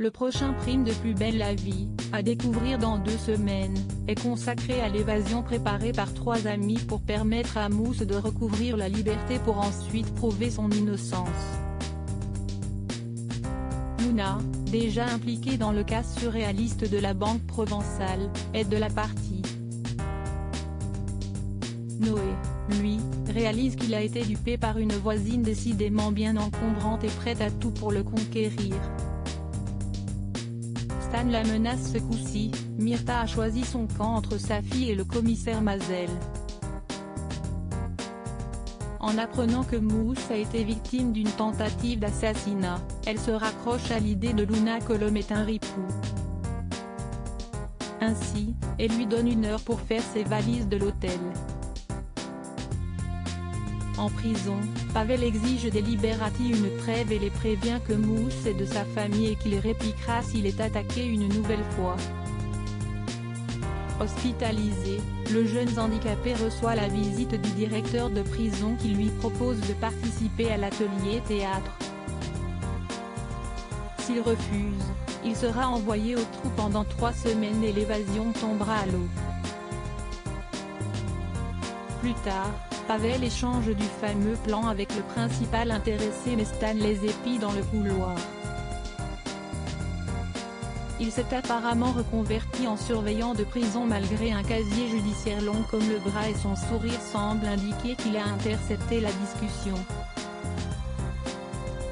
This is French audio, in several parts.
Le prochain prime de Plus belle la vie, à découvrir dans 2 semaines, est consacré à l'évasion préparée par 3 amis pour permettre à Mousse de recouvrir la liberté pour ensuite prouver son innocence. Luna, déjà impliquée dans le cas surréaliste de la Banque Provençale, est de la partie. Noé, lui, réalise qu'il a été dupé par une voisine décidément bien encombrante et prête à tout pour le conquérir. Stan la menace ce coup-ci, Myrtha a choisi son camp entre sa fille et le commissaire Mazel. En apprenant que Mousse a été victime d'une tentative d'assassinat, elle se raccroche à l'idée de Luna que l'homme est un ripou. Ainsi, elle lui donne 1 heure pour faire ses valises de l'hôtel. En prison, Pavel exige des Liberati une trêve et les prévient que Mousse est de sa famille et qu'il répliquera s'il est attaqué une nouvelle fois. Hospitalisé, le jeune handicapé reçoit la visite du directeur de prison qui lui propose de participer à l'atelier théâtre. S'il refuse, il sera envoyé au trou pendant 3 semaines et l'évasion tombera à l'eau. Plus tard, Pavel échange du fameux plan avec le principal intéressé mais Stan les épie dans le couloir. Il s'est apparemment reconverti en surveillant de prison malgré un casier judiciaire long comme le bras et son sourire semble indiquer qu'il a intercepté la discussion.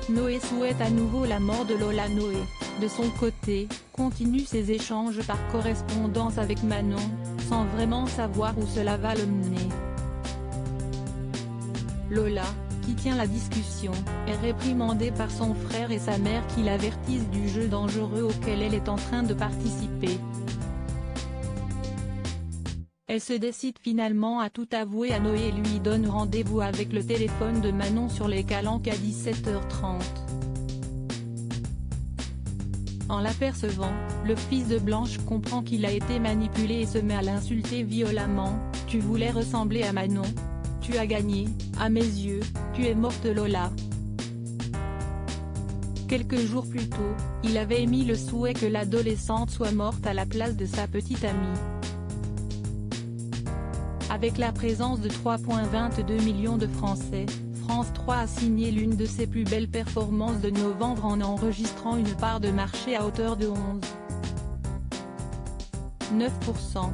Noé souhaite à nouveau la mort de Lola. Noé, de son côté, continue ses échanges par correspondance avec Manon, sans vraiment savoir où cela va le mener. Lola, qui tient la discussion, est réprimandée par son frère et sa mère qui l'avertissent du jeu dangereux auquel elle est en train de participer. Elle se décide finalement à tout avouer à Noé et lui donne rendez-vous avec le téléphone de Manon sur les calanques à 17h30. En l'apercevant, le fils de Blanche comprend qu'il a été manipulé et se met à l'insulter violemment. « Tu voulais ressembler à Manon ? Tu as gagné, à mes yeux, tu es morte Lola ». Quelques jours plus tôt, il avait émis le souhait que l'adolescente soit morte à la place de sa petite amie. Avec la présence de 3,22 millions de Français, France 3 a signé l'une de ses plus belles performances de novembre en enregistrant une part de marché à hauteur de 11,9%.